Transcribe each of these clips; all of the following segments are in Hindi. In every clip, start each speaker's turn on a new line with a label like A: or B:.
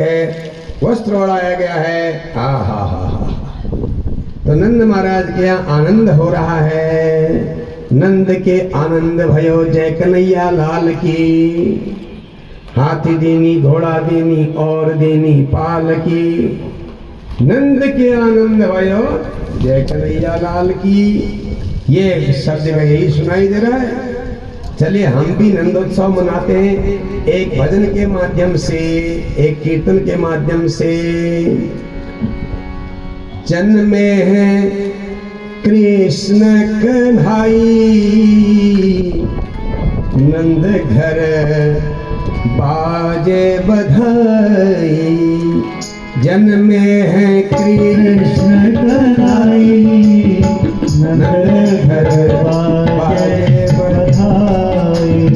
A: वस्त्र ओढ़ाया गया है। हा हा हा हा। तो नंद महाराज के यहाँ आनंद हो रहा है। नंद के आनंद भयो जय कन्हैया लाल की। हाथी देनी घोड़ा देनी और देनी पाल की। नंद के आनंद भयो जय कन्हैया लाल की। ये शब्द में यही सुनाई दे रहा है। चलिए हम भी नंदोत्सव मनाते हैं, एक भजन के माध्यम से, एक कीर्तन के माध्यम से। जन्मे हैं कृष्ण कन्हाई, नंद घर बाजे बधाई। जन्मे हैं कृष्ण कन्हाई, नंद घर बाजे बधाई।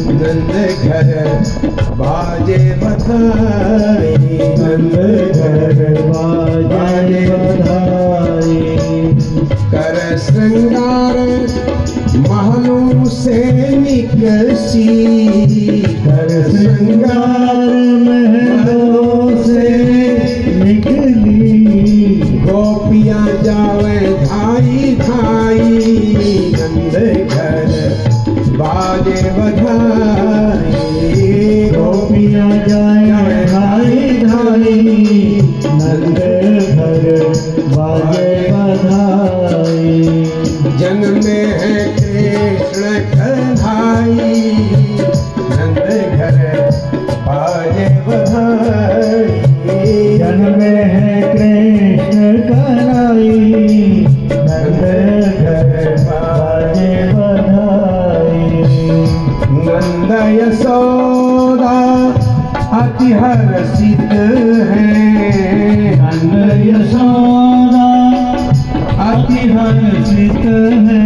A: नंद घर बाजे बधाई, नंद घर बाजे बधाई। कर श्रृंगार महलों से निकसी, कर श्रृंगार महलों से निकली। गोपियां जावे धाई धाई, नंद घर बाजे बधाई। गोपियां जाए धाई धाई, नंद घर बाजे बधाई। जन्मे हैं कृष्ण कन्हाई, नंद घर बाजे बधाई। जन्मे हैं कृष्ण कन्हाई, नंद घर बाजे बधाई। नंद यशोदा अति हर्षित है, नंद यशोदा अति हर्षित है।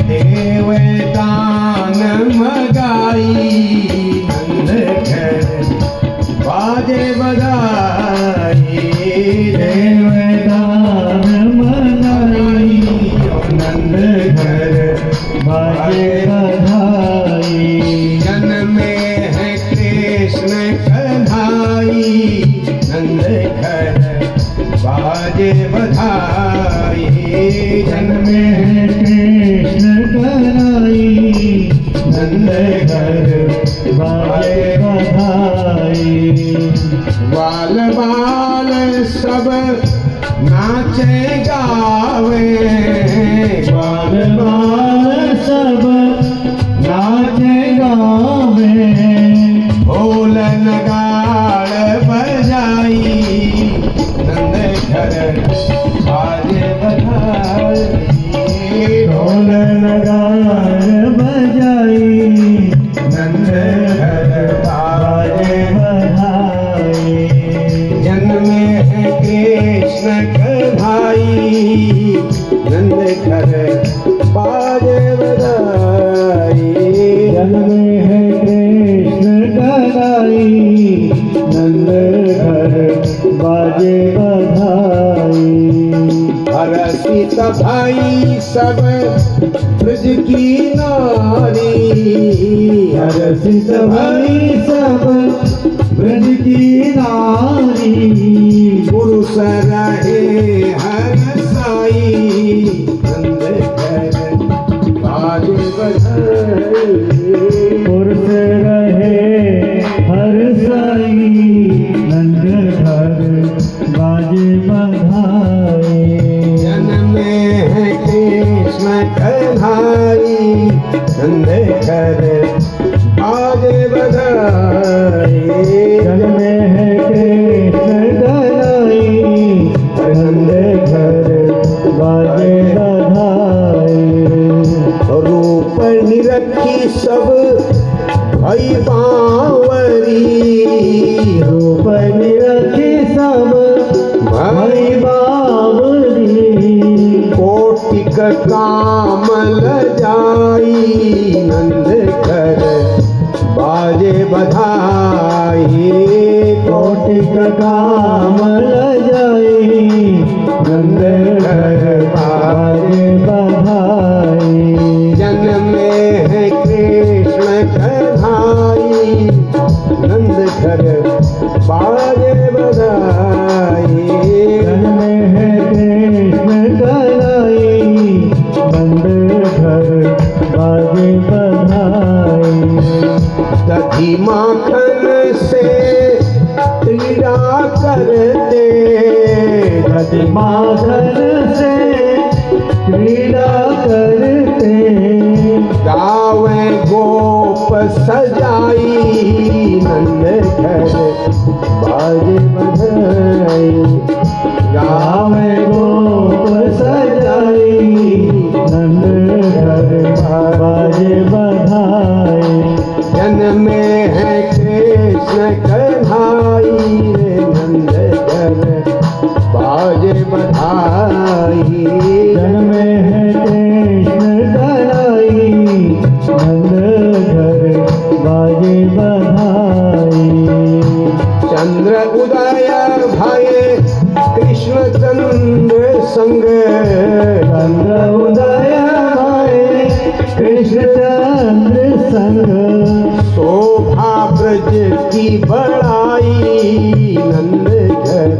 A: देव दान मगाई, नंद घर बाजे बधाई। देव दान मगाई, नंद घर बाजे बधाई। जन्मे हैं कृष्ण कन्हाई, नंद घर बाजे बधाई। जन्मे हैं कृष्ण कन्हाई, नंद घर बाजे बधाई। बाल बाल सब नाचे गावे, बाल बाल सब नाचे गावे। ढोल नगाड़ बजाई, नंद घर बाजे बधाई। ढोल नगाड़ बजाई, नंद घर बाजे बधाई। जन्मे हैं कृष्ण कन्हाई, नंद घर बाजे बधाई। जन्मे हैं कृष्ण कन्हाई, नंद घर बाजे बधाई। हर्षित भाई सब ब्रज की नारी, हर्षित भाई सब ब्रज की नारी। पुरुष रहे हर्षाई, नंद घर बाजे बधाई। पुरुष रहे हर्षाई, नंद घर बाजे बधाई। जन्मे हैं कृष्ण कन्हाई, नंद घर बाजे बधाई। जन्मे हैं कृष्ण कन्हाई, नंद घर बाजे बधाई। रूप निरखी सब भई बावरी, रूप निरखी सब भई बावरी। कोटिक काम लजाई, नंद घर बाजे बधाई। कोटिक काम लजाई, नंद घर बाजे बधाई। जन्मे हैं कृष्ण कन्हाई, नंद घर बाजे क्रीड़ा करते,
B: दधि माखन से क्रीड़ा करते,
A: गावे गोप सजाई नंद घर बाजे बधाई,
B: गावे गोप सजाई नंद घर बाजे बधाई।
A: जन्मे है कृष्ण कन्हाई रे नंद घर बाजे बधाई,
B: जन्मे है कृष्ण कन्हाई नंद घर बाजे बधाई।
A: चंद्र उदय भये कृष्ण चंद्र संग,
B: चंद्र उदय भये कृष्ण चंद्र संग,
A: शोभा ब्रज की बड़ाई नंद घर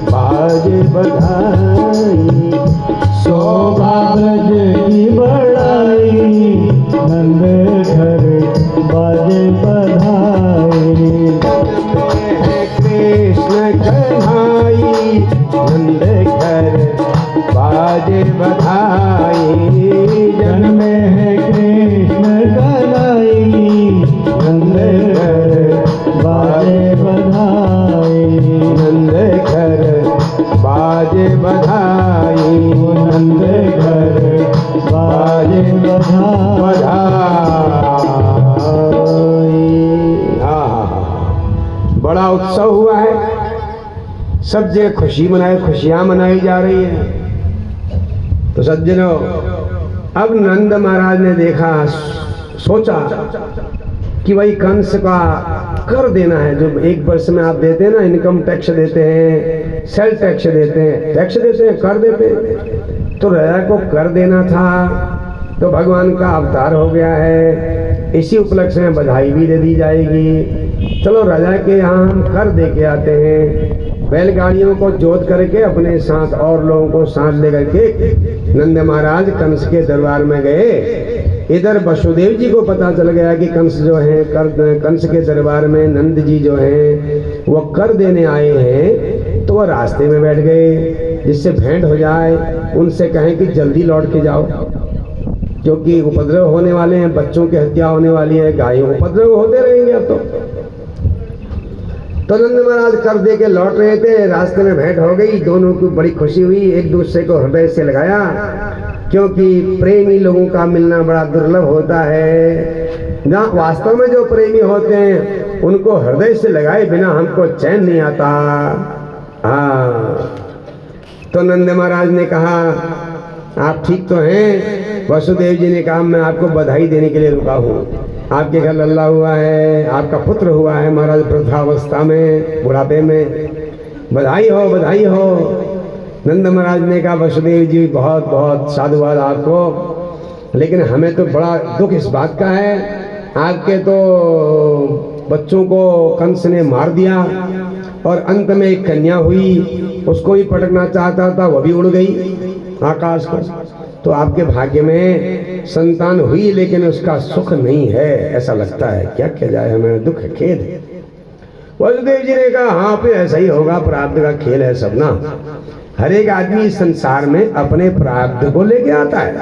A: बाजे बधाई,
B: शोभा ब्रज की बड़ाई नंद घर बाजे बधाई।
A: कृष्ण कन्हाई नंद घर बाजे बधाई,
B: जन्मे है कृष्ण कन्हाई नंद घर बाजे बधाई।
A: नंद घर बाजे बधाई,
B: नंद घर बाजे बधाई।
A: बड़ा उत्सव हुआ है, सब जगह खुशी मनाई, खुशियां मनाई जा रही है। तो सज्जनों, अब नंद महाराज ने देखा, सोचा कि भाई कंस का कर देना है, जो एक वर्ष में आप देते हैं ना, इनकम टैक्स देते हैं, सेल टैक्स देते हैं, टैक्स देते हैं, कर देते हैं, तो राजा को कर देना था। तो भगवान का अवतार हो गया है, इसी उपलक्ष्य में बधाई भी दे दी जाएगी। चलो राजा के यहाँ हम कर दे के आते हैं। बैलगाड़ियों को जोत करके अपने साथ और लोगों को साथ लेकर के नंद महाराज कंस के दरबार में गए। इधर वसुदेव जी को पता चल गया कि कंस जो है कंस के दरबार में नंद जी जो हैं वो कर देने आए हैं। तो वह रास्ते में बैठ गए, जिससे भेंट हो जाए, उनसे कहें कि जल्दी लौट के जाओ, क्योंकि उपद्रव होने वाले हैं, बच्चों की हत्या होने वाली है, गायों उपद्रव होते रहेंगे। अब तो नंद महाराज कर दे के लौट रहे थे, रास्ते में भेंट हो गई, दोनों को बड़ी खुशी हुई, एक दूसरे को हृदय से लगाया, क्योंकि प्रेमी लोगों का मिलना बड़ा दुर्लभ होता है। ना वास्तव में जो प्रेमी होते हैं उनको हृदय से लगाए बिना हमको चैन नहीं आता। हाँ, तो नंद महाराज ने कहा आप ठीक तो हैं? वसुदेव जी ने कहा मैं आपको बधाई देने के लिए रुका हूँ, आपके घर लल्ला हुआ है, आपका पुत्र हुआ है महाराज वृद्धावस्था में, बुढ़ापे में, बधाई हो बधाई हो। नंद महाराज ने कहा वसुदेव जी बहुत बहुत साधुवाद आपको, लेकिन हमें तो बड़ा दुख इस बात का है, आपके तो बच्चों को कंस ने मार दिया और अंत में एक कन्या हुई, उसको भी पटकना चाहता था, वो भी उड़ गई आकाश को। तो आपके भाग्य में संतान हुई लेकिन उसका सुख नहीं है, ऐसा लगता है। क्या किया जाए, हमें दुख है, खेद है। वसुदेव जी ने कहा हाँ फिर ऐसा ही होगा, प्रारब्ध का खेल है सब ना। हर एक आदमी संसार में अपने प्रारब्ध को लेके आता है,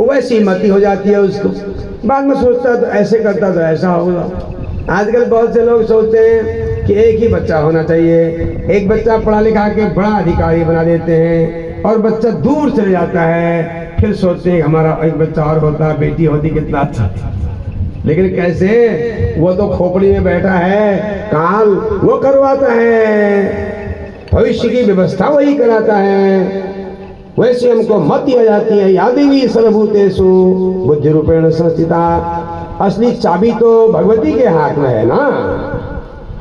A: वैसी मति हो जाती है उसको, बाद में सोचता तो ऐसे करता तो ऐसा होगा। आजकल बहुत से लोग सोचते हैं कि एक ही बच्चा होना चाहिए, एक बच्चा पढ़ा लिखा के बड़ा अधिकारी बना देते हैं और बच्चा दूर चले जाता है, फिर सोचते हैं हमारा एक बच्चा और होता, बेटी होती कितना अच्छा था। लेकिन कैसे, वो तो खोपड़ी में बैठा है, काल वो करवाता है, भविष्य की व्यवस्था वही कराता है। वैसे हमको मति आ जाती है, यादेवी सर्वभूतेषु बुद्धि रूपेण संस्थिता। असली चाबी तो भगवती के हाथ में है ना,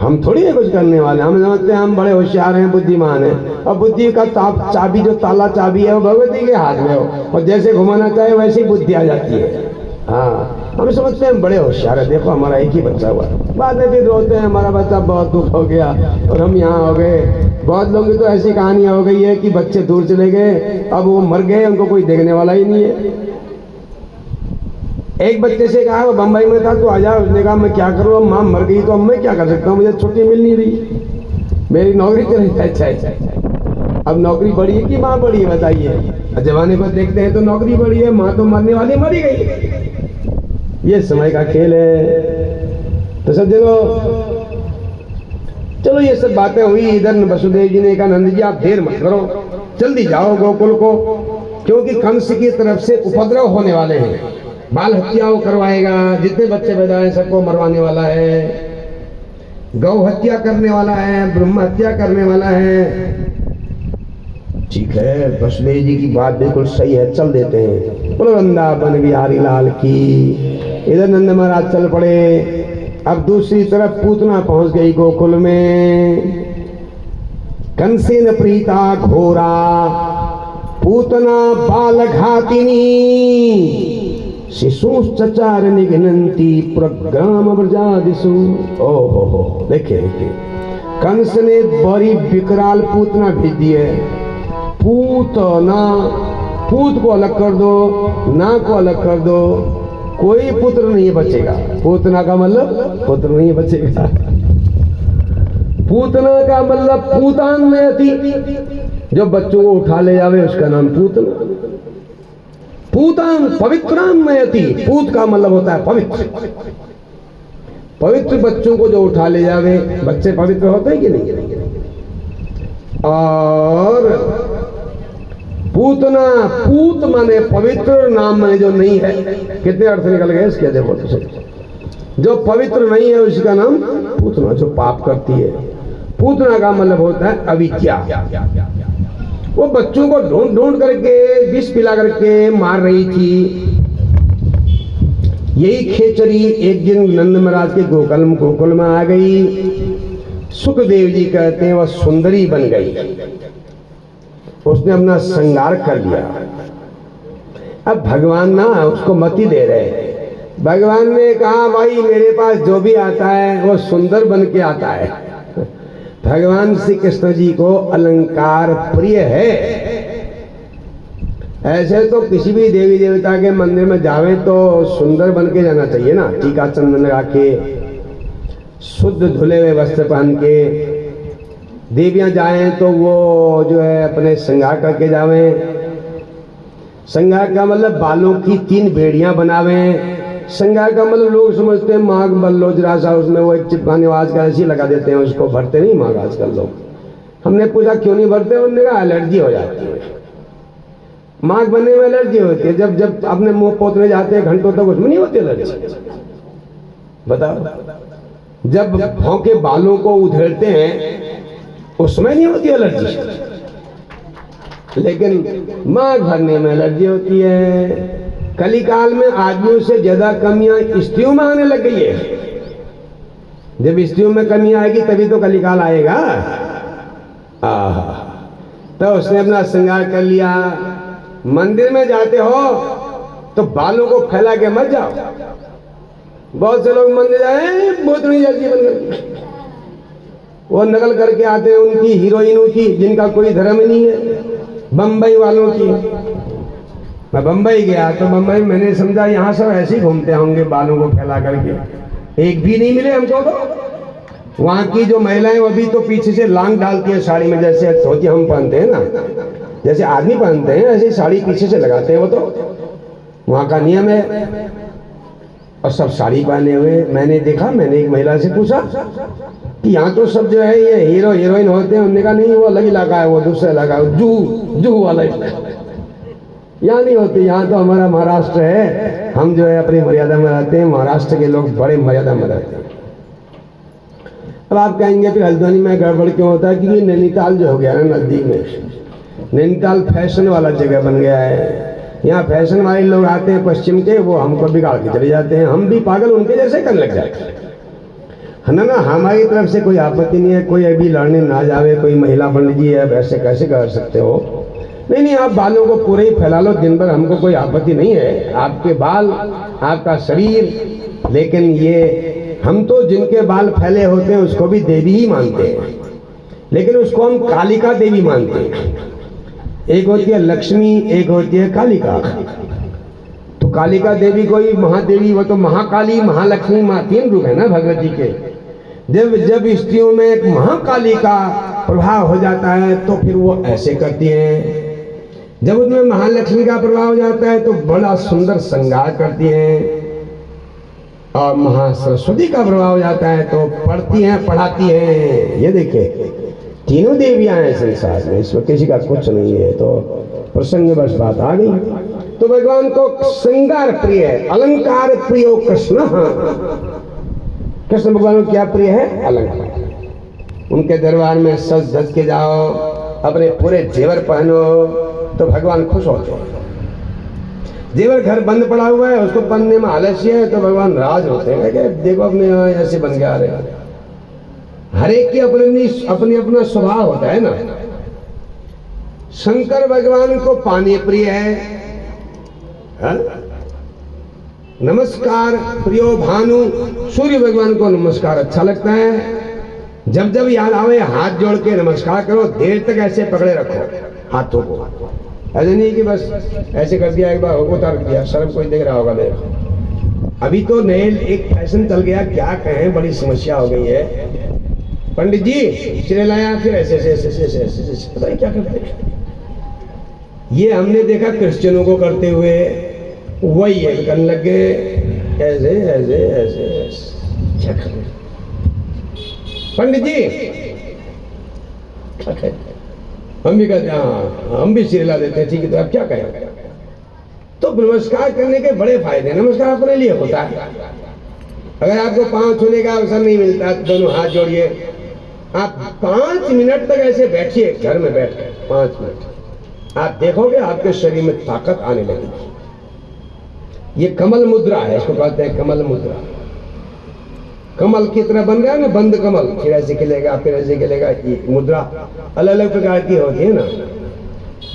A: हम थोड़ी है कुछ करने वाले। हम समझते हैं हम बड़े होशियार हैं, बुद्धिमान हैं, और बुद्धि का चाबी जो ताला चाबी है वो भगवती के हाथ में हो, और जैसे घुमाना चाहे वैसे ही बुद्धि आ जाती है। हाँ, हम समझते हैं हम बड़े होशियार है, देखो हमारा एक ही बच्चा हुआ, बाद में फिर रोते हैं हमारा बच्चा बहुत दुख हो गया और हम यहाँ हो गए। बहुत लोगों की तो ऐसी कहानियां हो गई है कि बच्चे दूर चले गए, अब वो मर गए, उनको कोई देखने वाला ही नहीं है। एक बच्चे से कहा वो बम्बई में था, तो आ जा। उसने कहा मैं क्या करूँ, अब माँ मर गई तो अब मैं क्या कर सकता हूँ, मुझे छुट्टी मिल नहीं रही, मेरी नौकरी चली। अच्छा, अब नौकरी बढ़ी है कि माँ बढ़ी है बताइए। जमाने पर देखते हैं तो नौकरी बढ़ी है, माँ तो मरने वाली मरी गई। ये समय का खेल है। तो सब चलो ये सब बातें हुई। इधर वसुदेव जी ने कहा नंद जी आप देर मत करो, जल्दी जाओ गोकुल को, क्योंकि कंस की तरफ से उपद्रव होने वाले हैं, बाल हत्याओं करवाएगा, जितने बच्चे पैदा हैं सबको मरवाने वाला है, गौ हत्या करने वाला है, ब्रह्म हत्या करने वाला है। ठीक है, वसुदेव जी की बात बिल्कुल सही है, चल देते हैं। बोलो वृंदावन बिहारी लाल की। इधर नंद महाराज चल पड़े। अब दूसरी तरफ पूतना पहुंच गई गोकुल में। कंसेन प्रीता घोरा पूतना बाल घातिनी शिशुश्चचार निघ्नन्ति प्रग्राम व्रजादिषु। ओहो, देखिए कंस ने बड़ी विकराल पूतना भेज दी है। पूतना, पूत को अलग कर दो, ना को अलग कर दो, कोई पुत्र नहीं बचेगा। पूतना का मतलब पुत्र नहीं बचेगा। पूतना का मतलब पूतान में थी, जो बच्चों को उठा ले जावे उसका नाम पूतना। पूतान पवित्रान में थी, पूत का मतलब होता है पवित्र। पवित्र बच्चों को जो उठा ले जावे, बच्चे पवित्र होते हैं कि नहीं। और पूतना, पूत माने पवित्र, नाम माने जो नहीं है। कितने अर्थ निकल गए इसके, देखो तो जो पवित्र नहीं है उसका नाम पूतना, जो पाप करती है। पूतना का मतलब होता है अविद्या। वो बच्चों को ढूंढ ढूंढ करके विष पिला करके मार रही थी। यही खेचरी एक दिन नंद महाराज के गोकुल में आ गई। सुखदेव जी कहते हैं वह सुंदरी बन गई, उसने अपना श्रृंगार कर लिया। अब भगवान ना उसको मति दे रहे। भगवान ने कहा भाई मेरे पास जो भी आता है वो सुंदर बन के आता है। भगवान श्री कृष्ण जी को अलंकार प्रिय है। ऐसे तो किसी भी देवी देवता के मंदिर में जावे तो सुंदर बन के जाना चाहिए ना, टीका चंदन लगा के, शुद्ध धुले हुए वस्त्र पहन के। देवियां जाएं तो वो जो है अपने श्रृंगार करके जावें। श्रृंगार का मतलब बालों की 3 बेड़ियां बनावें। श्रृंगार का मतलब लोग समझते हैं माघ बल्लो जरा सा उसमें वो एक चिपकाने आवाज का ऐसी लगा देते हैं, उसको भरते नहीं माघ आजकल लोग। हमने पूछा क्यों नहीं भरते, उन्होंने कहा एलर्जी हो जाती है। माघ बनने में एलर्जी होती है, जब अपने मुंह पोतने जाते हैं घंटों तक उसमें नहीं होती एलर्जी। बताओ, जब भौंके बालों को उधेड़ते हैं उसमें नहीं होती एलर्जी, लेकिन माघ भरने में एलर्जी होती है। कलिकाल में आदमियों से ज्यादा कमियां स्त्रियों में आने लग गई है। जब स्त्रियों में कमी आएगी तभी तो कलिकाल आएगा। तो उसने अपना श्रृंगार कर लिया। मंदिर में जाते हो तो बालों को फैला के मत जाओ। बहुत से लोग मंदिर जाए भूतनी जल्दी बन गई, वो नकल करके आते हैं उनकी हीरोइनों की जिनका कोई धर्म नहीं है, बम्बई वालों की। मैं बम्बई गया तो बम्बई मैंने समझा यहाँ सब ऐसे ही घूमते होंगे बालों को फैला करके, एक भी नहीं मिले हमको। तो वहाँ की जो महिलाएं वो भी तो पीछे से लांग डालती है साड़ी में, जैसे धोती हम पहनते हैं ना, जैसे आदमी पहनते हैं ऐसे साड़ी पीछे से लगाते हैं वो तो वहाँ का नियम है। और सब साड़ी पहने हुए मैंने देखा। मैंने एक महिला से पूछा कि यहाँ तो सब जो है ये हीरो हीरोइन होते हैं। उन्होंने कहा नहीं वो अलग इलाका है, वो दूसरा इलाका है, जुहू वाला यहाँ नहीं होती। यहाँ तो हमारा महाराष्ट्र है, हम जो है अपनी मर्यादा में रहते हैं। महाराष्ट्र के लोग बड़े मर्यादा में रहते हैं। अब आप कहेंगे फिर हल्द्वानी में गड़बड़ क्यों होता है, क्योंकि नैनीताल जो हो गया ना नजदीक में, नैनीताल फैशन वाला जगह बन गया है। यहाँ फैशन वाले लोग आते हैं पश्चिम के, वो हमको बिगाड़ के चले जाते हैं। हम भी पागल उनके जैसे करने लग जाते हैं ना। हमारी तरफ से कोई आपत्ति नहीं है, कोई अभी लड़ने ना जावे, कोई महिला पंडित जी है वैसे कैसे कर सकते हो। नहीं, आप बालों को पूरे ही फैला लो दिन भर, हमको कोई आपत्ति नहीं है। आपके बाल, आपका शरीर, लेकिन ये हम तो जिनके बाल फैले होते हैं उसको भी देवी ही मानते हैं, लेकिन उसको हम कालिका देवी मानते हैं। एक होती है लक्ष्मी, एक होती है कालिका। तो कालिका देवी कोई महादेवी, वो तो महाकाली महालक्ष्मी तीन रूप है ना भगवत जी के। जब जब स्त्रियों में एक महाकाली का प्रभाव हो जाता है तो फिर वो ऐसे करती हैं। जब उनमें महालक्ष्मी का प्रभाव हो जाता है तो बड़ा सुंदर श्रृंगार करती हैं। और महासरस्वती का प्रभाव हो जाता है तो पढ़ती हैं पढ़ाती हैं। ये देखिए तीनों देवियां हैं संसार में, इसमें किसी का कुछ नहीं है। तो प्रसंग बस बात आ गई। तो भगवान को श्रृंगार प्रिय है, अलंकार प्रिय कृष्ण। कृष्ण भगवान को क्या प्रिय है? अलंकार। उनके दरबार में सज धज के जाओ, अपने पूरे जेवर पहनो तो भगवान खुश होते हैं। जेवर घर बंद पड़ा हुआ है, उसको पहनने में आलस्य है तो भगवान राज होते हैं कि देखो अपने यहाँ ऐसे बन के आ रहे हैं। हर एक की अपनी अपना स्वभाव होता है ना। शंकर भगवान को पानी प्रिय है, हा? नमस्कार प्रियो भानु। सूर्य भगवान को नमस्कार अच्छा लगता है। जब जब याद आवे हाथ जोड़ के नमस्कार करो, देर तक ऐसे पकड़े रखो हाथों को। ऐसे नहीं कि बस ऐसे कर दिया एक बार उतार दिया, शर्म कोई देख रहा होगा मेरे। अभी तो नए एक फैशन चल गया, क्या कहें, बड़ी समस्या हो गई है। पंडित जी सिरे लाया, फिर ऐसे पता नहीं क्या करते। ये हमने देखा क्रिश्चियनों को करते हुए, वही है करने लग गए ऐसे ऐसे ऐसे ऐसे। क्या करें पंडित जी? क्या कहें? हम भी कहते हैं हाँ, हम भी सिरला देते हैं, ठीक है। तो आप क्या कहें? तो नमस्कार करने के बड़े फायदे। नमस्कार अपने लिए होता है। अगर आपको पांव छूने का अवसर नहीं मिलता तो दोनों हाथ जोड़िए। आप 5 मिनट तक ऐसे बैठिए, घर में बैठ कर 5 मिनट, आप देखोगे आपके शरीर में ताकत आने लगेगी। ये कमल मुद्रा है, इसको कहते हैं कमल मुद्रा। कमल की तरह बन रहा है ना, बंद कमल, फिर ऐसे खिलेगा फिर ऐसे खिलेगा। ये मुद्रा अलग अलग प्रकार की होती है ना।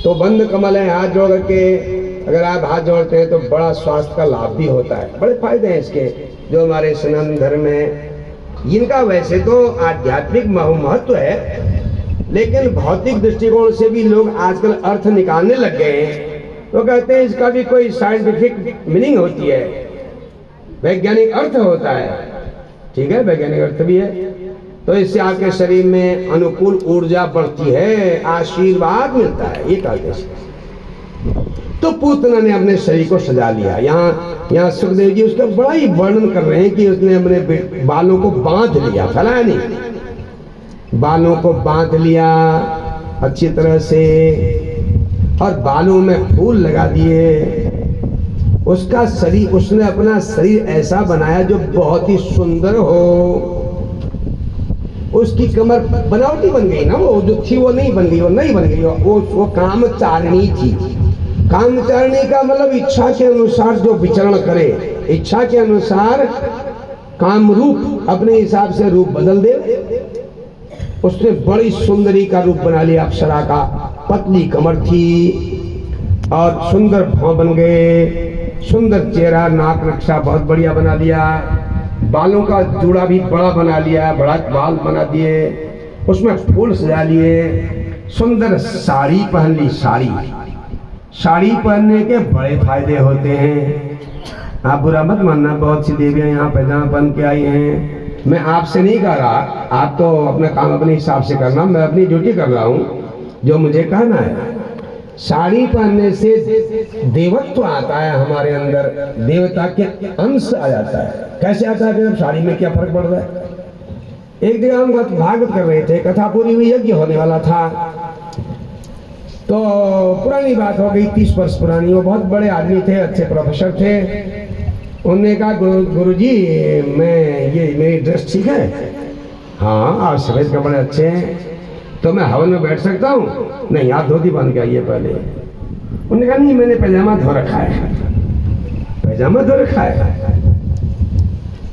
A: तो बंद कमल है, हाथ जोड़ के अगर आप हाथ जोड़ते हैं तो बड़ा स्वास्थ्य का लाभ भी होता है। बड़े फायदे हैं इसके जो हमारे सनातन धर्म में। इनका वैसे तो आध्यात्मिक महत्व है, लेकिन भौतिक दृष्टिकोण से भी लोग आजकल अर्थ निकालने लग गए हैं। तो कहते हैं इसका भी कोई साइंटिफिक मीनिंग होती है, वैज्ञानिक अर्थ होता है। ठीक है, वैज्ञानिक अर्थ भी है। तो इससे आपके शरीर में अनुकूल ऊर्जा बढ़ती है, आशीर्वाद मिलता है, ये कहते हैं। तो पूतना ने अपने शरीर को सजा लिया। यहाँ सुखदेव जी उसका बड़ा ही वर्णन कर रहे हैं कि उसने अपने बालों को बांध लिया, फैलाया नहीं, बालों को बांध लिया अच्छी तरह से, और बालों में फूल लगा दिए। उसका शरीर, उसने अपना शरीर ऐसा बनाया जो बहुत ही सुंदर हो। उसकी कमर बनावटी बन गई ना, वो जो थी वो नहीं बन गई, वो नहीं बन गई, वो कामचारिणी थी। कामचारिणी का मतलब इच्छा के अनुसार जो विचरण करे, इच्छा के अनुसार काम रूप अपने हिसाब से रूप बदल दे। उसने बड़ी सुंदरी का रूप बना लिया, अप्सरा का। पतली कमर थी और सुंदर भौं बन गए, सुंदर चेहरा, नाक नक्शा बहुत बढ़िया बना लिया, बालों का जूड़ा भी बड़ा बना लिया, बड़ा बाल बना दिए, उसमें फूल सजा लिए, सुंदर साड़ी पहन ली। साड़ी पहनने के बड़े फायदे होते हैं। आप बुरा मत मानना, बहुत सी देवियां यहाँ पैजामा पहन के आई हैं। मैं आपसे नहीं कह रहा, आप तो अपना काम अपने हिसाब से करना, मैं अपनी ड्यूटी कर रहा हूँ जो मुझे कहना है। साड़ी पहनने से देवत्व आता है हमारे अंदर, देवता के अंश आ जाता है। कैसे आता है? जब साड़ी में क्या फर्क पड़ रहा है? एक दिन हम भागवत कर रहे थे, कथा पूरी हुई, यज्ञ होने वाला था। तो पुरानी बात हो गई, 30 वर्ष पुरानी। वो बहुत बड़े आदमी थे, अच्छे प्रोफेसर थे। उन्होंने कहा गुरुजी मैं ये मेरी ड्रेस ठीक है? हाँ, आप सफेद कपड़े अच्छे हैं, तो मैं हवन में बैठ सकता हूँ? नहीं, आप धोती बांध के आइए पहले। उन्होंने कहा नहीं, मैंने पैजामा धो रखा है। पैजामा धो रखा है?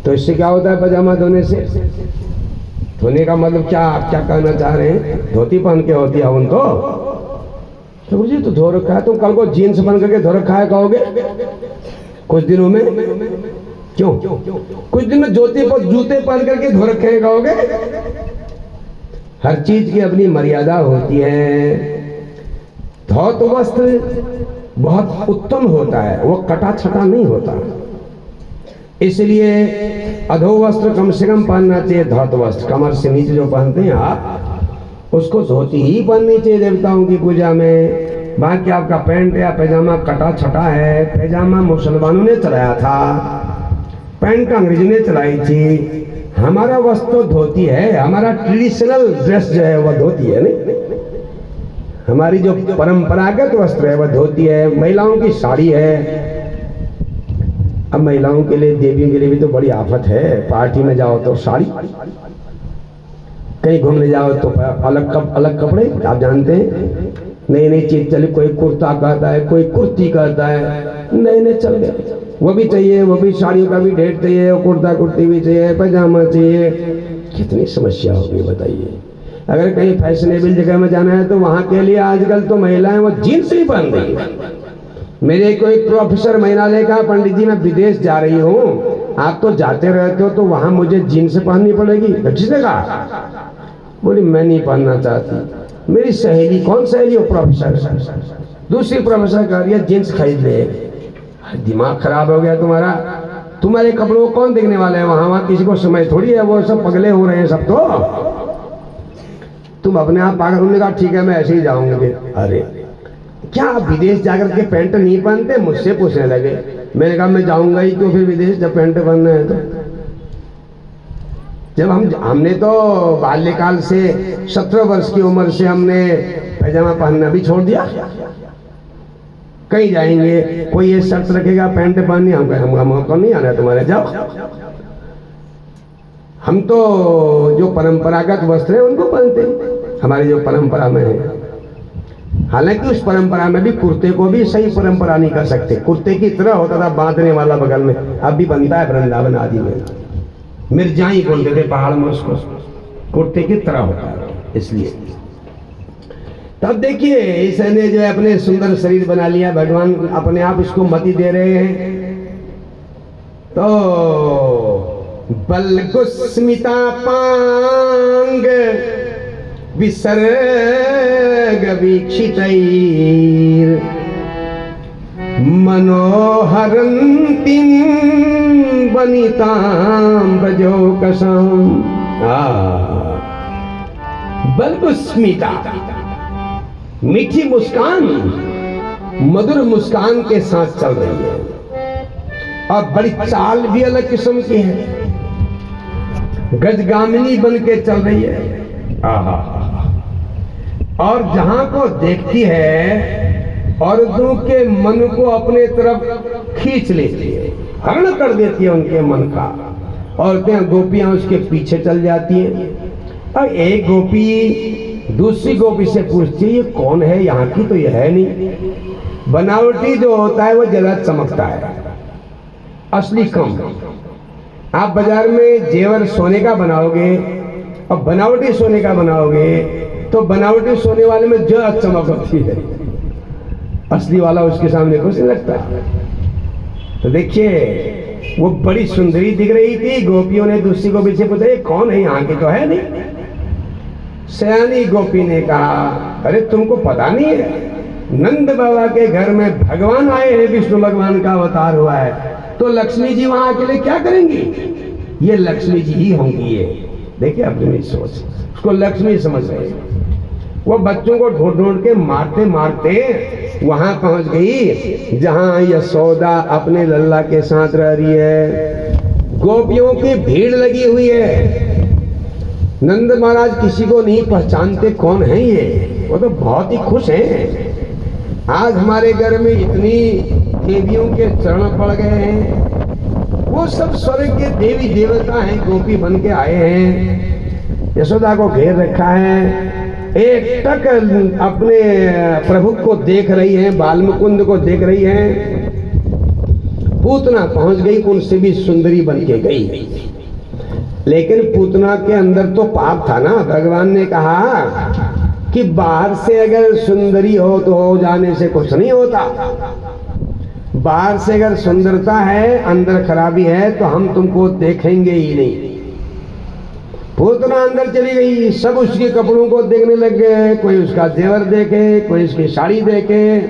A: तो इससे क्या होता है पैजामा धोने से? धोने का मतलब क्या, आप क्या कहना चाह रहे हैं? धोती पहन के होती है हवन तो मुझे तो धो रखा है। तुम कल को जीन्स बन करके धो रखा है कहोगे कुछ दिनों में? क्यों? कुछ दिन में जूते पहन करके धो रखे हैं कहोगे? हर चीज की अपनी मर्यादा होती है। धौत वस्त्र बहुत उत्तम होता है, वो कटा छटा नहीं होता। इसलिए अधो वस्त्र कम से कम पहनना चाहिए, धौत वस्त्र कमर से नीचे जो पहनते हैं आप, उसको धोती ही पहननी चाहिए देवताओं की पूजा में। बाकी आपका पैंट या पैजामा कटा छटा है, पैजामा मुसलमानों ने चलाया था, पैंट अंग्रेजों ने चलाई थी। हमारा वस्त्र तो धोती है, हमारा ट्रेडिशनल ड्रेस जो है वह धोती है नहीं, हमारी जो परंपरागत वस्त्र है वह धोती है। महिलाओं की साड़ी है। अब महिलाओं के लिए, देवियों के लिए भी तो बड़ी आफत है। पार्टी में जाओ तो साड़ी, कहीं घूमने जाओ तो अलग कपड़े, आप जानते हैं नई नई चीज चली, कोई कुर्ता कहता है, कोई कुर्ती कहता है, नए नए चल गए। वो भी चाहिए, वो भी साड़ियों का भी ढेर चाहिए, वो कुर्ता कुर्ती भी चाहिए, पैजामा चाहिए। कितनी समस्या होगी बताइए। अगर कहीं फैशनेबल जगह में जाना है तो वहां के लिए आजकल तो महिलाएं वो जीन्स ही पहन रही है। मेरे को एक प्रोफेसर महिला ने कहा, पंडित जी मैं विदेश जा रही हूँ, आप तो जाते रहते हो तो वहां मुझे जीन्स पहननी पड़ेगी। किसने कहा? बोली मैं नहीं पहनना चाहती। मेरी सहेली, कौन सहेली? हो प्रोफेसर। दूसरी प्रोफेसर कह रही है जीन्स खरीद ले। दिमाग खराब हो गया तुम्हारा, तुम्हारे कपड़ों को कौन देखने वाला है? वहां किसी को समय थोड़ी है, वो सब पगले हो रहे हैं सब। तो तुम अपने आप पागल होने का, ठीक है मैं ऐसे ही जाऊंगी। अरे क्या आप विदेश जाकर के पैंट नहीं पहनते? मुझसे पूछने लगे। मैंने कहा मैं जाऊंगा ही क्यों फिर विदेश, जब पैंट पहनना है तो। जब हमने तो बाल्यकाल से 17 वर्ष की उम्र से हमने पैजामा पहनना भी छोड़ दिया। कहीं जाएंगे कोई ये शर्त रखेगा पैंट पहननी, हमको नहीं आना तुम्हारे, जाओ। हम तो जो परंपरागत वस्त्र है उनको पहनते हैं, हमारी जो परंपरा में है। हालांकि उस परंपरा में भी कुर्ते को भी सही परंपरा नहीं कर सकते। कुर्ते की तरह होता था बांधने वाला बगल में, अब भी बनता है वृंदावन आदि में। मिर्जाई बोलते थे पहाड़ में उसको, कुर्ते की तरह होता है। इसलिए तब देखिए इसने जो है अपने सुंदर शरीर बना लिया, भगवान अपने आप इसको मति दे रहे हैं। तो बलकुस्मिता पांग विसर्ग वीक्षितैर मनोहरंतीं वनितां ब्रजोकसां। बलकुस्मिता, मीठी मुस्कान, मधुर मुस्कान के साथ चल रही है और बड़ी चाल भी अलग किस्म की है, गजगामिनी बन के चल रही है। और जहां को देखती है औरतों के मन को अपने तरफ खींच लेती है, हरण कर देती है उनके मन का। औरतें गोपियां उसके पीछे चल जाती हैं और एक गोपी दूसरी गोपी से पूछती है ये कौन है? यहाँ की तो यह है नहीं। बनावटी जो होता है वो जरा चमकता है, असली कम। आप बाजार में जेवर सोने का बनाओगे और बनावटी सोने का बनाओगे तो बनावटी सोने वाले में जरा चमक होती है, असली वाला उसके सामने कुछ नहीं लगता। तो देखिए वो बड़ी सुंदरी दिख रही थी। गोपियों ने दूसरी गोपी से पूछा ये कौन है? यहाँ की तो है नहीं। सयानी गोपी ने कहा अरे तुमको पता नहीं है, नंद बाबा के घर में भगवान आए हैं, विष्णु भगवान का अवतार हुआ है, तो लक्ष्मी जी वहां अकेले क्या करेंगी? ये लक्ष्मी जी ही होंगी। ये देखिए अपनी सोच, उसको लक्ष्मी समझ रहे। वो बच्चों को ढूंढ ढूंढ के मारते मारते वहां पहुंच गई जहां यशोदा अपने लल्ला के साथ रह रही है। गोपियों की भीड़ लगी हुई है। नंद महाराज किसी को नहीं पहचानते कौन है ये, वो तो बहुत ही खुश हैं। आज हमारे घर में इतनी देवियों के चरण पड़ गए हैं, वो सब स्वर्ग के देवी देवता हैं, गोपी बन के आए हैं, यशोदा को घेर रखा है। एक टक अपने प्रभु को देख रही हैं, बाल मुकुंद को देख रही हैं। पूतना पहुंच गई, उनसे भी सुंदरी बन के गई। लेकिन पूतना के अंदर तो पाप था ना। भगवान ने कहा कि बाहर से अगर सुंदरी हो तो हो जाने से कुछ नहीं होता, बाहर से अगर सुंदरता है अंदर खराबी है तो हम तुमको देखेंगे ही नहीं। पूतना अंदर चली गई, सब उसके कपड़ों को देखने लग गए, कोई उसका जेवर देखे, कोई उसकी साड़ी देखे।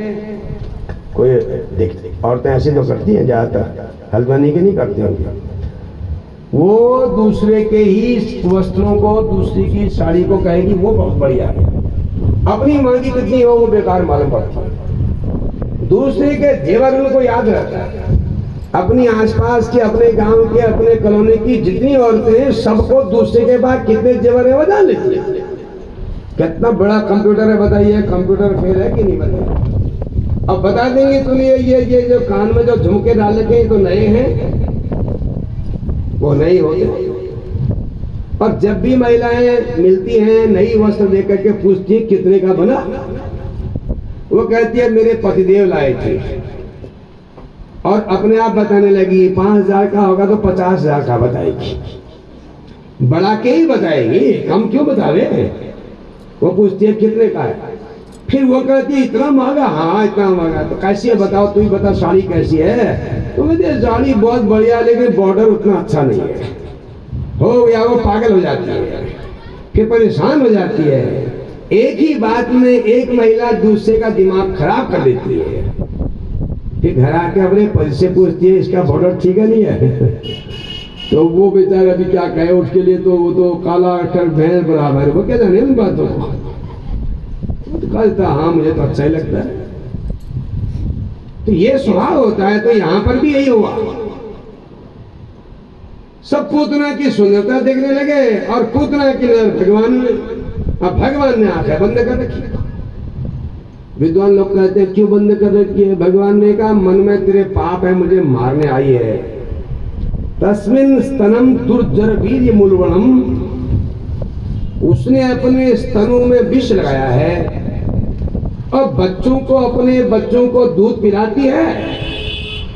A: कोई देखते औरतें ऐसे तो करती हैं ज़्यादातर, हल्द्वानी के नहीं करती होंगी। वो दूसरे के ही वस्त्रों को, दूसरी की साड़ी को कहेगी वो बहुत बढ़िया है, अपनी मांगी कितनी हो वो बेकार मालूम पड़ती है। दूसरे के जेवर उनको याद रहता है। अपनी आसपास के, अपने गांव के, अपने कॉलोनी की जितनी औरतें हैं सबको दूसरे के बाद कितने जेवर है वो जान लेती है। कितना बड़ा कंप्यूटर है बताइए, कंप्यूटर फेल है कि नहीं बताइए। अब बता देंगे तुम्हें ये जो कान में जो झुमके डाल रखे हैं तो नए हैं, वो नहीं होते। और जब भी महिलाएं मिलती हैं नई वस्त्र लेकर के पूछती है कितने का बना, वो कहती है मेरे पतिदेव लाए थे, और अपने आप बताने लगी 5,000 का होगा तो 50,000 का बताएगी, बढ़ा के ही बताएगी, कम क्यों बतावे। वो पूछती है कितने का है, फिर वो कहती है इतना महंगा, हाँ इतना महंगा, तो कैसी है बताओ, तू ही बता साड़ी कैसी है। तो कहती है साड़ी बहुत बढ़िया लेकिन बॉर्डर उतना अच्छा नहीं है। हो गया, वो पागल हो जाती है, फिर परेशान हो जाती है। एक ही बात में एक महिला दूसरे का दिमाग खराब कर देती है। फिर घर आके अपने पति से पूछती है इसका बॉर्डर ठीक है नहीं है। तो वो बेचारा अभी क्या कहे, उसके लिए तो वो तो काला अक्षर भैंस बराबर है, वो क्या जाने उन बातों को। तो कहता हाँ मुझे तो अच्छा ही लगता है। तो ये स्वभाव होता है। तो यहां पर भी यही हुआ, सब पूतना की सुंदरता देखने लगे और पूतना की नजर भगवान में। अब भगवान ने आंखें बंद कर रखी। विद्वान लोग कहते हैं क्यों बंद कर रखी है। भगवान ने कहा मन में तेरे पाप है, मुझे मारने आई है। तस्मिन स्तनम दुर्जर वीर्य मूलवणम, उसने अपने स्तनों में विष लगाया है और बच्चों को, अपने बच्चों को दूध पिलाती है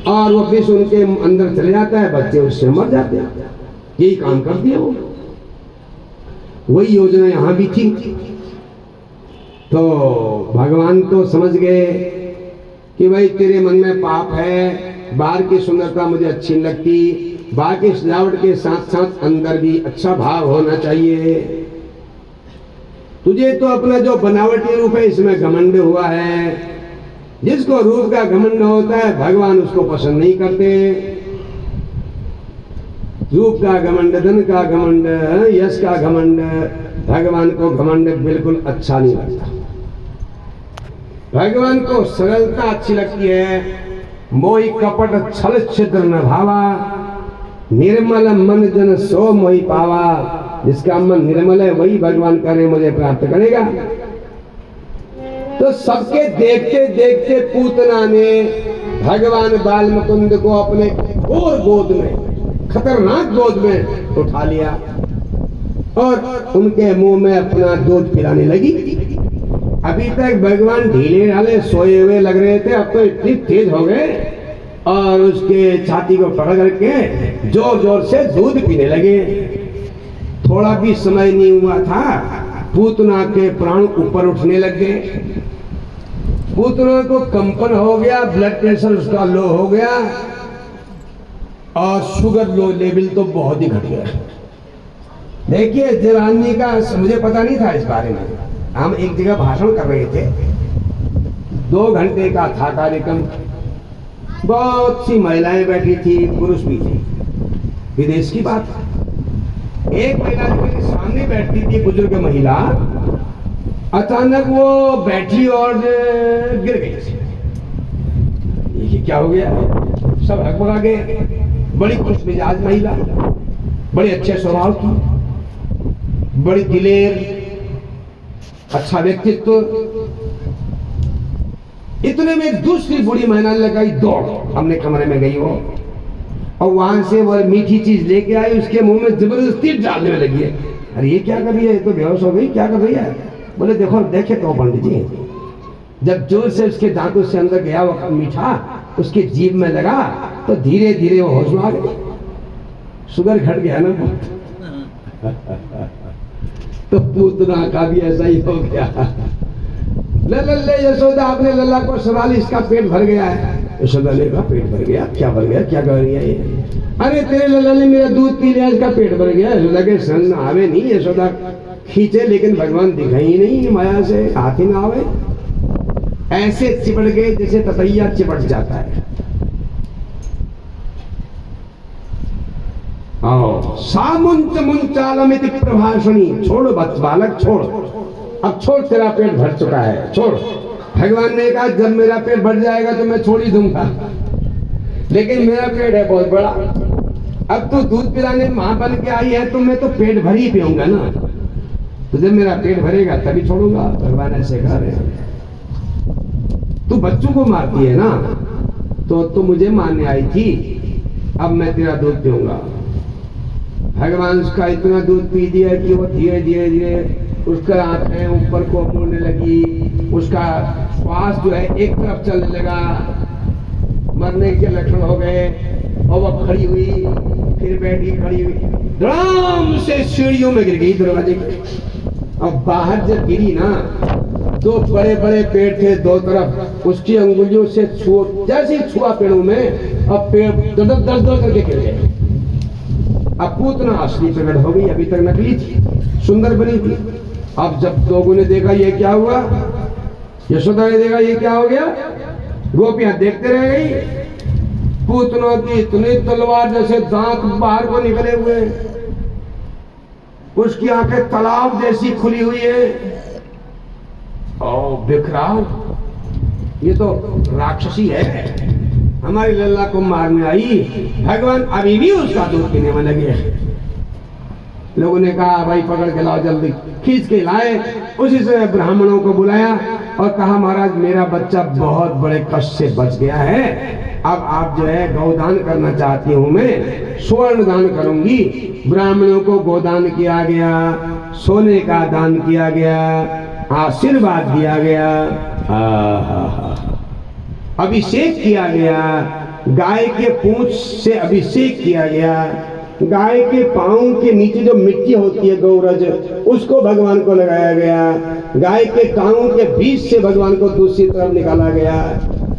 A: और वो विष उनके अंदर चले जाता है, बच्चे उससे मर जाते हैं। यही काम करती है वो। वही योजना यहां भी थी। तो भगवान तो समझ गए कि भाई तेरे मन में पाप है, बाहर की सुंदरता मुझे अच्छी नहीं लगती, बाहर की सजावट के साथ साथ अंदर भी अच्छा भाव होना चाहिए। तुझे तो अपना जो बनावटी रूप है इसमें घमंड हुआ है। जिसको रूप का घमंड होता है भगवान उसको पसंद नहीं करते। रूप का घमंड, धन का घमंड, यश का घमंड, भगवान को घमंड बिल्कुल अच्छा नहीं लगता। भगवान को सरलता अच्छी लगती है। मोहि कपट छल छिद्र न भावा, निर्मल मन जन सो मोहि पावा। जिसका मन निर्मल है वही भगवान करे मुझे प्राप्त करेगा। तो सबके देखते देखते पूतना ने भगवान बाल मुकुंद को अपने घोर गोद में, खतरनाक गोद में उठा लिया और उनके मुंह में अपना दूध पिलाने लगी। अभी तक भगवान ढीले ढाले सोए हुए लग रहे थे, अब तो इतनी तेज हो गए और उसके छाती को पकड़ करके जोर जोर से दूध पीने लगे। थोड़ा भी समय नहीं हुआ था, पूतना के प्राण ऊपर उठने लग गए। पूतना को कंपन हो गया, ब्लड प्रेशर उसका लो हो गया और शुगर लो लेवल तो बहुत ही घट गया। देखिए जवानी का मुझे पता नहीं था इस बारे में। हम एक जगह भाषण कर रहे थे, 2 घंटे का था कार्यक्रम। बहुत सी महिलाएं बैठी थी, पुरुष भी थे, विदेश की बात। एक महिला जो मेरे सामने बैठती थी, बुजुर्ग महिला, अचानक वो बैठी और गिर गई। ये क्या हो गया, सब हकबका गए। बड़ी खुश मिजाज महिला, बड़े अच्छे स्वभाव की, बड़ी दिलेर, अच्छा व्यक्तित्व। इतने में दूसरी बूढ़ी महिला लगाई दौड़, हमने कमरे में गई वो, और वहां से वो मीठी चीज लेके आई, उसके मुंह में जबरदस्ती डालने में लगी है। अरे ये क्या कर रही है, ये तो बेहोश हो गई, क्या कर रही है। बोले देखो देखे तो पंडित जी। जब जोर से उसके दांतों से अंदर गया वो मीठा, उसके जीभ में लगा तो धीरे धीरे वो होश में आ गई। शुगर घट गया ना बहुत। तो पूतना का भी ऐसा ही हो गया। लल्ले यशोदा, आपने लल्ला को सवाल, इसका पेट भर गया है। यशोदा ने कहा पेट भर गया, क्या भर गया, क्या कर रही है ये। अरे तेरे लल्ला ने मेरा दूध पी लिया, इसका पेट भर गया। यशोदा के सन आवे नहीं, यशोदा खींचे लेकिन भगवान दिखाई नहीं, माया से हाथ ही ना आवे। ऐसे चिपट गए जैसे ततैया चिपट जाता है। सामुंच मुंचालमिति प्रभाषणी, छोड़ बालक छोड़, अब छोड़, तेरा पेट भर चुका है, छोड़। भगवान ने कहा जब मेरा पेट भर जाएगा तो मैं छोड़ ही दूंगा, लेकिन मेरा पेट है बहुत बड़ा, अब तू दूध पिलाने मां बन के आई है तो मैं तो पेट भर ही पीऊंगा ना, तो जब मेरा पेट भरेगा तभी छोड़ूंगा। भगवान ऐसे कह रहे हैं। तू बच्चों को मारती है ना, तो तू मुझे मारने आई थी, अब मैं तेरा दूध पीऊंगा। भगवान उसका इतना दूध पी दिया कि वो धीरे धीरे धीरे उसका आंखें ऊपर को मुड़ने लगी, उसका श्वास जो है एक तरफ चलने लगा, मरने के लक्षण हो गए, और वो खड़ी हुई, फिर बैठी, खड़ी हुई, धड़ाम से सीढ़ियों में गिर गई दरवाजे के। अब बाहर जब गिरी ना, दो बड़े बड़े पेड़ थे दो तरफ, उसकी अंगुलियों से जैसे ही छुआ पेड़ों में, अब पेड़ दर दर करके गिर गए। अब पूतना असली प्रकट हो गई, अभी तक नकली थी, सुंदर बनी थी। अब जब लोगों ने देखा ये क्या हुआ, यशोदा ने देखा ये क्या हो गया, गोपियां देखते रह गई। पूतनों की इतनी तलवार जैसे दांत बाहर को निकले हुए, उसकी आंखें तालाब जैसी खुली हुई है, और बिखराव, ये तो राक्षसी है, हमारी लल्ला को मारने आई। भगवान अभी भी उसका दूध पीने में लगे। लोगों ने कहा भाई पकड़ के लाओ, जल्दी खींच के लाए। उसी से ब्राह्मणों को बुलाया और कहा महाराज मेरा बच्चा बहुत बड़े कष्ट से बच गया है, अब आप जो है गौदान करना चाहती हूँ, मैं स्वर्ण दान करूंगी। ब्राह्मणों को गोदान किया गया, सोने का दान किया गया, आशीर्वाद दिया गया, अभिषेक किया गया, गाय के पूंछ से अभिषेक किया गया, गाय के पांव के नीचे जो मिट्टी होती है गौरज, उसको भगवान को लगाया गया, गाय के कानों के बीच से भगवान को दूसरी तरफ निकाला गया।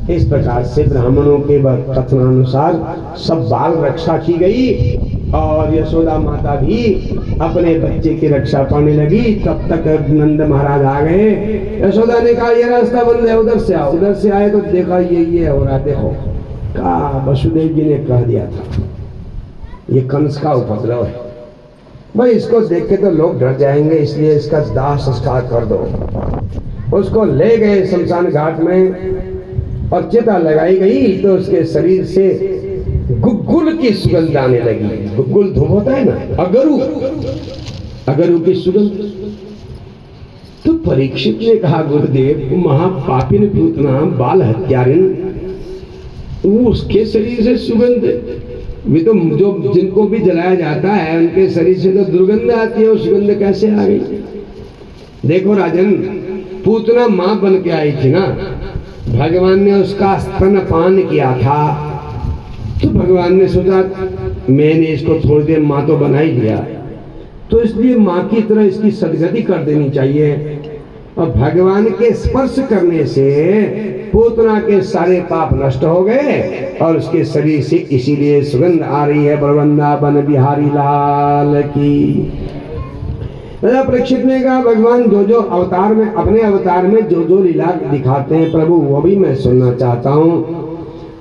A: इस प्रकार से ब्राह्मणों के कथनानुसार सब बाल रक्षा की गई, और यशोदा माता भी अपने बच्चे की रक्षा पाने लगी। तब तक नंद महाराज आ गए। यशोदा ने कहा ये रास्ता बंद है, उधर से आओ। उधर से आए तो देखा ये हो रहा, देखो कहा वसुदेव जी ने कह दिया था ये कंस का उपद्रव है, भाई इसको देख के तो लोग डर जाएंगे, इसलिए इसका दाह संस्कार कर दो। उसको ले गए शमशान घाट में और चिता लगाई गई, तो उसके शरीर से गुग्गुल की सुगंध आने लगी। गुग्गुल धूप होता है ना, अगरू की सुगंध। तो परीक्षित ने कहा गुरुदेव महापापिन पूतना बाल हत्यारिन, वो उसके शरीर से सुगंध, वे तो जो जिनको भी जलाया जाता है उनके शरीर से तो दुर्गंध आती है, वो सुगंध कैसे आ गई। देखो राजन, पूतना मां बन के आई थी ना, भगवान ने उसका स्तनपान किया था, तो भगवान ने सोचा मैंने इसको थोड़ी देर मां तो बना ही लिया, तो इसलिए मां की तरह इसकी सदगति कर देनी चाहिए। और भगवान के स्पर्श करने से पूतना के सारे पाप नष्ट हो गए, और उसके शरीर से इसीलिए सुगंध आ रही है। वृंदावन बिहारी लाल की। परीक्षित ने कहा भगवान जो जो अवतार में, अपने अवतार में जो जो लीला दिखाते हैं प्रभु, वो भी मैं सुनना चाहता हूँ।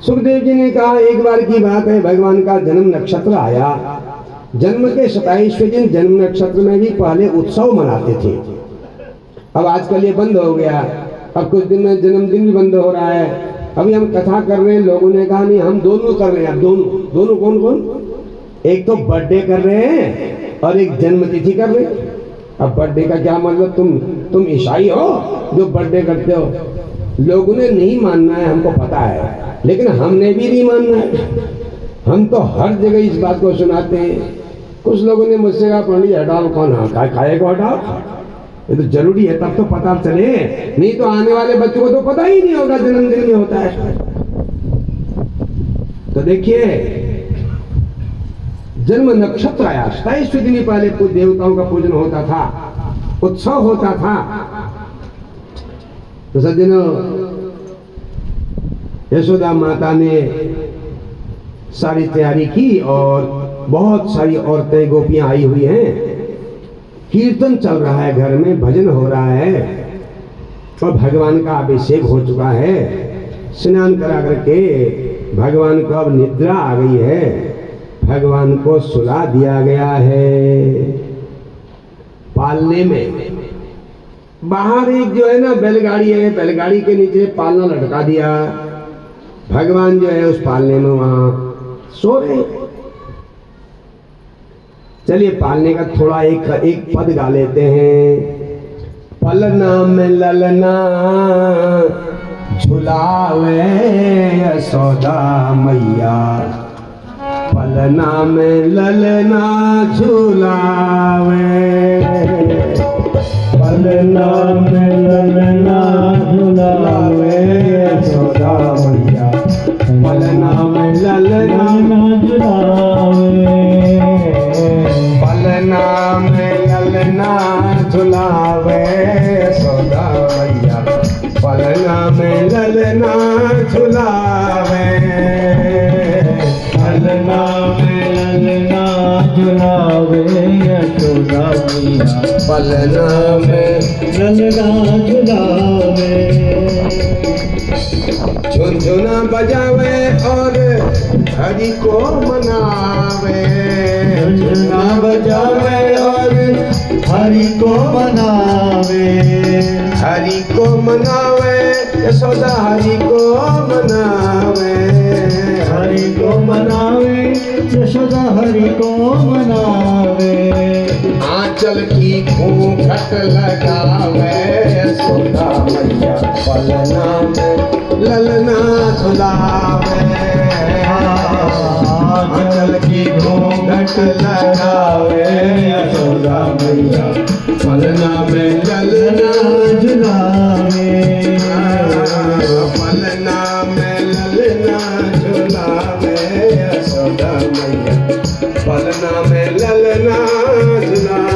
A: सुखदेव जी ने कहा एक बार की बात है, भगवान का जन्म नक्षत्र आया। जन्म के 27वें दिन जन्म नक्षत्र में भी पहले उत्सव मनाते थे, अब आजकल ये बंद हो गया। अब कुछ दिन में जन्मदिन भी बंद हो रहा है। अभी हम कथा कर रहे हैं, लोगों ने कहा नहीं हम दोनों कर रहे हैं। अब दोनों कौन कौन, एक तो बर्थडे कर रहे हैं और एक जन्म तिथि कर रहे हैं। अब बर्थडे का क्या मतलब, तुम ईसाई हो जो बर्थडे करते हो। लोगों ने नहीं मानना है, हमको पता है, लेकिन हमने भी नहीं मानना है। हम तो हर जगह इस बात को सुनाते हैं। कुछ लोगों ने मुझसे कहा पंडित हटाओ, कौन खाए को हटाओ, ये तो जरूरी है तब तो पता चले, नहीं तो आने वाले बच्चों को तो पता ही नहीं होगा जन्मदिन में होता है। तो देखिए जन्म नक्षत्र आया, 27वें दिन पहले देवताओं का पूजन होता था, उत्सव होता था। तो सज्जनों, यशोदा माता ने सारी तैयारी की और बहुत सारी औरतें गोपियां आई हुई हैं। कीर्तन चल रहा है, घर में भजन हो रहा है। और भगवान का अभिषेक हो चुका है। स्नान करा करके भगवान को अब निद्रा आ गई है, भगवान को सुला दिया गया है। पालने में बाहर एक जो है ना बैलगाड़ी है, बैलगाड़ी के नीचे पालना लटका दिया, भगवान जो है उस पालने में वहां सो रहे। चलिए पालने का थोड़ा एक पद गा लेते हैं। पलना में ललना झुलावे यशोदा मैया, पलना में ललना झुलावे,
B: पलना में ललना झुलावे यशोदा मैया,
A: पलना में ललना
B: झुलावे,
A: पलना में ललना झुलावे यशोदा मैया, पलना में ललना झुलावे,
B: पलना में ललना झुलावे यशोदा मैया,
A: पलना में
B: ललना झुलावे,
A: झुनझुना बजावे और हरि को मनावे,
B: झुनझुना बजावे और हरि को मनावे,
A: हरि को मनावे यशोदा हरि को मनावे,
B: हरि को मनावे यशोदा हरि को मनावे,
A: आंचल की घूंघट लगावे यशोदा मैया, पलना में ललना झुलावे, आंचल की घूंघट लगावे यशोदा मैया, पलना में ललना
B: झुलावे,
A: पलना में ललना झुलावे यशोदा मैया, पलना में ललना झुलावे।